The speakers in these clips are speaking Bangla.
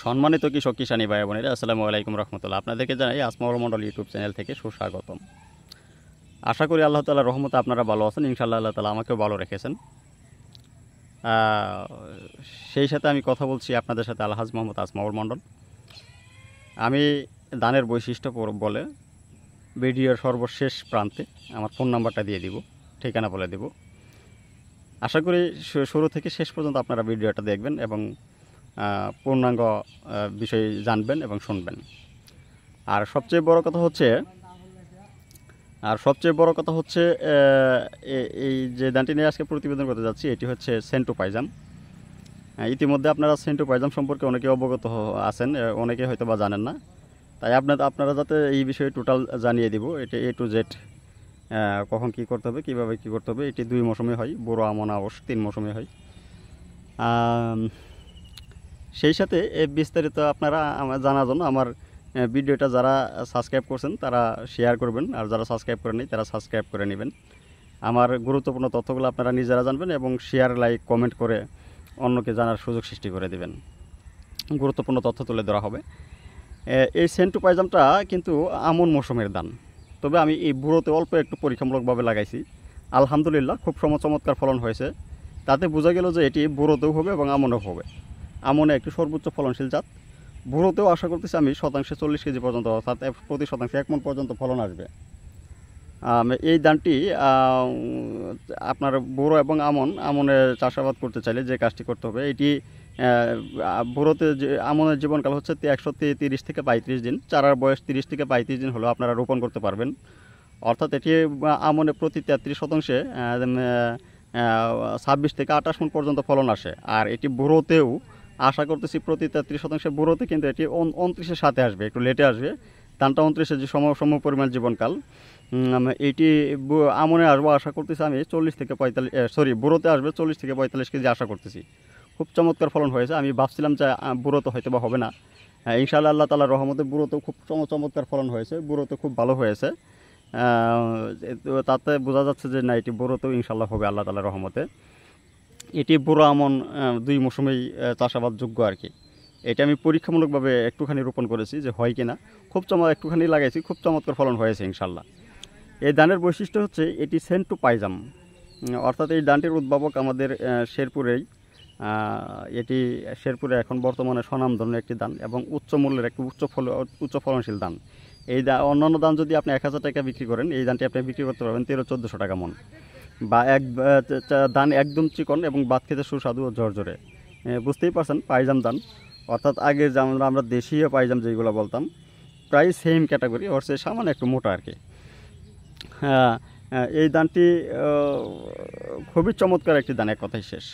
সম্মানিত কৃষক কিষানী ভাই বোনেরা, আসসালামু আলাইকুম রহমতুল্লাহ। আপনাদেরকে জানাই আসমাউল মণ্ডল ইউটিউব চ্যানেল থেকে সুস্বাগতম। আশা করি আল্লাহ তাআলার রহমতে আপনারা ভালো আছেন। ইনশাআল্লাহ আল্লাহ তাআলা আমাকেও ভালো রেখেছেন। সেই সাথে আমি কথা বলছি আপনাদের সাথে আলহাজ মোহাম্মদ আসমাউল মণ্ডল। আমি ধানের বৈশিষ্ট্য বলে ভিডিওর সর্বশেষ প্রান্তে আমার ফোন নাম্বারটা দিয়ে দিব, ঠিকানা বলে দেব। আশা করি শুরু থেকে শেষ পর্যন্ত আপনারা ভিডিওটা দেখবেন এবং পূর্ণাঙ্গ বিষয় জানবেন এবং শুনবেন। আর সবচেয়ে বড় কথা হচ্ছে এই যে ধানটি নিয়ে আজকে প্রতিবেদন করতে যাচ্ছি, এটি হচ্ছে সেন্টু পাইজাম। ইতিমধ্যে আপনারা সেন্টু পাইজাম সম্পর্কে অনেকে অবগত আছেন, অনেকে হয়তো বা জানেন না। তাই আপনারা যাতে এই বিষয়ে টোটাল জানিয়ে দিব, এটি A to Z কখন কী করতে হবে, কীভাবে কী করতে হবে। এটি 2 মৌসুমে হয়, বোরো আমন আউশ 3 মৌসুমে হয়। সেই সাথে বিস্তারিত আপনারা জানার জন্য আমার ভিডিওটা যারা সাবস্ক্রাইব করছেন তারা শেয়ার করবেন, আর যারা সাবস্ক্রাইব করেন নি তারা সাবস্ক্রাইব করে নেবেন। আমার গুরুত্বপূর্ণ তথ্যগুলো আপনারা নিজেরা জানবেন এবং শেয়ার, লাইক, কমেন্ট করে অন্যকে জানার সুযোগ সৃষ্টি করে দেবেন। গুরুত্বপূর্ণ তথ্য তুলে ধরা হবে। এই সেন্টু পাইজামটা কিন্তু আমন মৌসুমের ধান, তবে আমি এই বুড়োতে অল্প একটু পরীক্ষামূলকভাবে লাগাইছি। আলহামদুলিল্লাহ খুব চমৎকার ফলন হয়েছে। তাতে বোঝা গেল যে এটি বুড়োতেও হবে এবং আমনেও হবে। আমনে একটি সর্বোচ্চ ফলনশীল জাত। বুড়োতেও আশা করতেছি আমি শতাংশে 40 কেজি পর্যন্ত, অর্থাৎ প্রতি শতাংশে 1 মণ পর্যন্ত ফলন আসবে। এই ধানটি আপনার বুড়ো এবং আমনে চাষাবাদ করতে চাইলে যে কাজটি করতে হবে, এটি বুড়োতে যে আমনের জীবনকাল হচ্ছে 130 থেকে 35 দিন। চারার বয়স 30 থেকে 35 দিন হলেও আপনারা রোপণ করতে পারবেন। অর্থাৎ এটি আমনে প্রতি 33 শতাংশে 26 থেকে 28 মণ পর্যন্ত ফলন আসে। আর এটি বুড়োতেও আশা করতেছি প্রতি 33 শতাংশে বুড়োতে কিন্তু এটি 29-এর সাথে আসবে, একটু লেটে আসবে। ধানটা 29-এর যে সম পরিমাণ জীবনকাল, এটি আমনে আসবো আশা করতেছি আমি 40 থেকে 45, বুড়োতে আসবে 40 থেকে 45 কেজি আশা করতেছি। খুব চমৎকার ফলন হয়েছে। আমি ভাবছিলাম যে বুড়োতে হয়তো বা হবে না। ইনশাআল্লাহ আল্লাহ তাআলার রহমতে বুড়োতেও খুব চমৎকার ফলন হয়েছে, বুড়োতে খুব ভালো হয়েছে। তাতে বোঝা যাচ্ছে যে না, এটি বুড়োতেও ইনশাআল্লাহ হবে আল্লাহ তাআলার রহমতে। এটি বুড়ো আমন 2 মৌসুমেই চাষাবাদযোগ্য আর কি। এটা আমি পরীক্ষামূলকভাবে একটুখানি রোপণ করেছি যে হয় কিনা। একটুখানি লাগাইছি, খুব চমৎকার ফলন হয়েছে ইনশাআল্লাহ। এই ধানের বৈশিষ্ট্য হচ্ছে এটি সেন্টু পাইজাম, অর্থাৎ এই ধানটির উদ্ভাবক আমাদের শেরপুরেই। এটি শেরপুরে এখন বর্তমানে স্বনামধন্য একটি ধান এবং উচ্চ মূল্যের একটি উচ্চ ফলনশীল ধান। এই অন্যান্য ধান যদি আপনি 1000 টাকা বিক্রি করেন, এই ধানটি আপনি বিক্রি করতে পারবেন 1300-1400 টাকা মণ। বা ধান একদম চিকন এবং ভাত খেতে সুস্বাদু ও ঝরঝরে। বুঝতেই পারছেন, পাইজাম ধান, অর্থাৎ আগে যেমন আমরা দেশীয় পাইজাম যেগুলো বলতাম, প্রায় সেম ক্যাটাগরি, ওর চেয়ে সামান্য একটু মোটা আর কি। এই ধানটি খুবই চমৎকার একটি ধান, এক কথাই শেষ।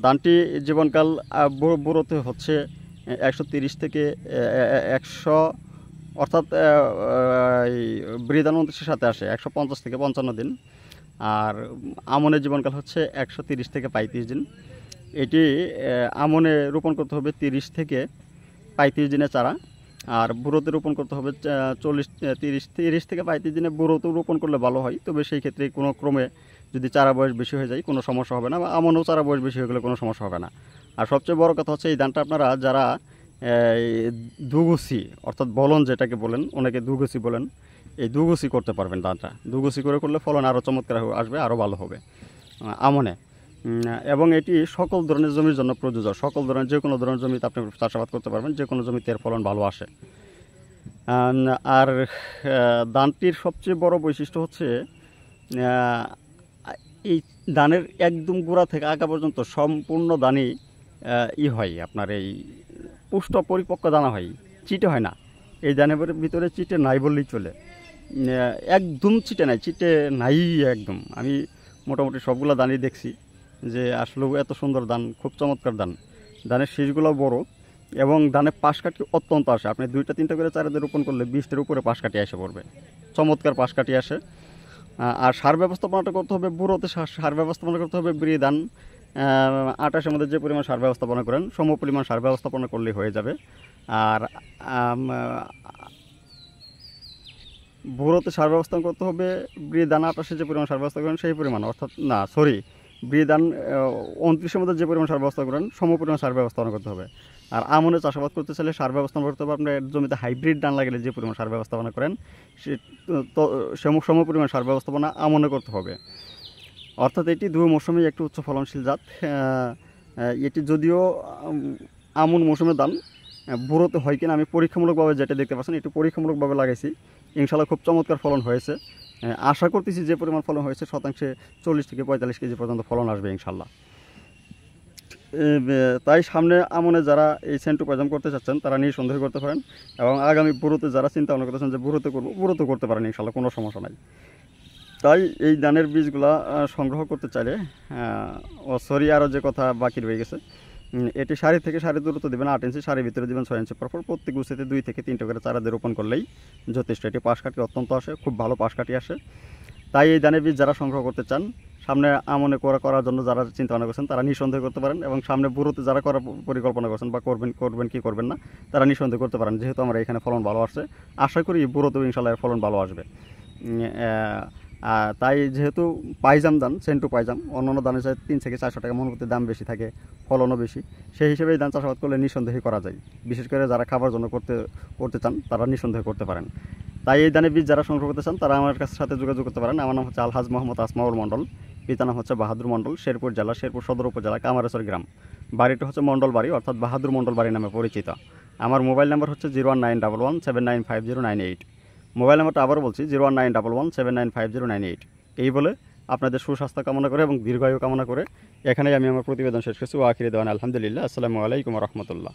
ধানটি জীবনকাল বুড়োতে হচ্ছে 130 থেকে 100, অর্থাৎ বৃদ্ধান 29-এর সাথে আসে 150 থেকে 55 দিন। আর আমনের জীবনকাল হচ্ছে 130 থেকে 35 দিন। এটি আমনে রোপণ করতে হবে 30 থেকে 35 দিনে চারা, আর বুড়োতে রোপণ করতে হবে 30 থেকে 35 দিনে। বুড়োতেও রোপণ করলে ভালো হয়, তবে সেই ক্ষেত্রে কোনো ক্রমে যদি চারা বয়স বেশি হয়ে যায় কোনো সমস্যা হবে না, বা আমনেও চারা বয়স বেশি হয়ে গেলে কোনো সমস্যা হবে না। আর সবচেয়ে বড় কথা হচ্ছে এই ধানটা আপনারা যারা দুগুছি, অর্থাৎ বলন যেটাকে বলেন, অনেকে দুগুছি বলেন, এই দুগুছি করতে পারবেন। ধানটা দুগুছি করলে ফলন আরও চমৎকার আসবে, আরও ভালো হবে আমনে। এবং এটি সকল ধরনের জমির জন্য প্রযোজ্য। সকল ধরনের যে কোনো ধরনের জমিতে আপনি চাষাবাদ করতে পারবেন, যে কোনো জমিতে এর ফলন ভালো আসে। আর ধানটির সবচেয়ে বড় বৈশিষ্ট্য হচ্ছে এই ধানের একদম গোড়া থেকে আগা পর্যন্ত সম্পূর্ণ ধানই হয় আপনার এই পুষ্ট পরিপক্ক দানা হয়, চিটে হয় না। এই ধানের ভিতরে চিটে নাই বললেই চলে। একদম চিটে নাই, চিটে নাই একদম। আমি মোটামুটি সবগুলো ধানই দেখছি যে আসলে এত সুন্দর ধান, খুব চমৎকার ধান। ধানের শীষগুলো বড় এবং ধানের পাশ কাটি অত্যন্ত আসে। আপনি 2টা-3টা করে চারাদের রোপণ করলে 20টার উপরে পাশ কাটি এসে পড়বে, চমৎকার পাশ কাটি আসে। আর সার ব্যবস্থাপনাটা করতে হবে বুড়োতে, সার ব্যবস্থাপনা করতে হবে ধান 28-এর মধ্যে যে পরিমাণ সার ব্যবস্থাপনা করেন সম পরিমাণ সার ব্যবস্থাপনা করলেই হয়ে যাবে। আর বুড়োতে সার ব্যবস্থাপনা করতে হবে ধান 28-এ যে পরিমাণ সার ব্যবস্থা করেন সেই পরিমাণ, অর্থাৎ বিধান 29-এর মধ্যে যে পরিমাণ সার ব্যবস্থা করেন সম পরিমাণ সার ব্যবস্থাপনা করতে হবে। আর আমনের চাষাবাদ করতে চাইলে সার ব্যবস্থাপনা করতে হবে আপনার জমিতে হাইব্রিড ধান লাগালে যে পরিমাণ সার ব্যবস্থাপনা করেন সে তো সম পরিমাণ সার ব্যবস্থাপনা আমনে করতে হবে। অর্থাৎ এটি 2 মৌসুমে একটি উচ্চ ফলনশীল জাত। এটি যদিও আমন মৌসুমে ধান বুড়োতে হয় কিনা আমি পরীক্ষামূলকভাবে যেটা দেখতে পাচ্ছেন একটু পরীক্ষামূলকভাবে লাগাইছি, ইনশাল্লাহ খুব চমৎকার ফলন হয়েছে। আশা করতেছি যে পরিমাণ ফলন হয়েছে শতাংশে 40 থেকে 45 কেজি পর্যন্ত ফলন আসবে ইনশাল্লাহ। তাই সামনে আমনে যারা এই সেন্ট্রোপয়জাম করতে চাচ্ছেন তারা নিঃসন্দেহ করতে পারেন, এবং আগামী বুড়োতে যারা চিন্তা ভাবনা করতেছেন যে বুড়োতে করবো, বুড়োতে করতে পারেন ইনশাল্লাহ, কোনো সমস্যা নাই। তাই এই ধানের বীজগুলা সংগ্রহ করতে চাইলে আরও যে কথা বাকি রয়ে গেছে, এটি সারি থেকে সারি দূরত্ব দেবেন 8 ইঞ্চি, সারির ভিতরে দেবেন 6 ইঞ্চি পরপর। প্রত্যেক গুছিতে 2 থেকে 3টা করে চারা দিয়ে রোপণ করলেই যথেষ্ট। এটি পাশ কাটি অত্যন্ত আসে, খুব ভালো পাশ কাটি আসে। তাই এই ধানের বীজ যারা সংগ্রহ করতে চান, সামনে আমনে করার জন্য যারা চিন্তা ভাবনা করছেন তারা নিঃসন্দেহ করতে পারেন, এবং সামনে বুড়োতে যারা করার পরিকল্পনা করছেন বা করবেন কি করবেন না তারা নিঃসন্দেহ করতে পারেন, যেহেতু আমরা এখানে ফলন ভালো আসছে। আশা করি বুড়োতেও ইনশাল্লাহ ফলন ভালো আসবে। তাই যেহেতু পাইজাম ধান, সেন্টু পাইজাম অন্যান্য ধানের চাই 3 থেকে 400 টাকা মন প্রতি দাম বেশি থাকে, ফলনও বেশি, সেই হিসেবে এই ধান চাষাবাদ করলে নিঃসন্দেহে করা যায়। বিশেষ করে যারা খাবার জন্য করতে চান তারা নিঃসন্দেহে করতে পারেন। তাই এই ধানের বীজ যারা সংগ্রহ করতে চান তারা আমার সাথে যোগাযোগ করতে পারেন। আমার নাম হচ্ছে আলহাজ মোহাম্মদ আসমাউল মণ্ডল, পিতা নাম হচ্ছে বাহাদুর মণ্ডল, শেরপুর জেলা, শেরপুর সদর উপজেলা, কামারেশ্বর গ্রাম। বাড়িটা হচ্ছে মণ্ডল বাড়ি, অর্থাৎ বাহাদুর মণ্ডল বাড়ি নামে পরিচিত। আমার মোবাইল নাম্বার হচ্ছে 01911795098। মোবাইল নাম্বারটা আবারও বলছি 01911795098। এই বলে আপনাদের সুস্বাস্থ্য কামনা করে এবং দীর্ঘায়ু কামনা করে এখানেই আমি আমার প্রতিবেদন শেষ করছি। ও আখিরি দেওয়ান আলহামদুলিল্লাহ। আসসালামু আলাইকুম রহমতুল্লাহ।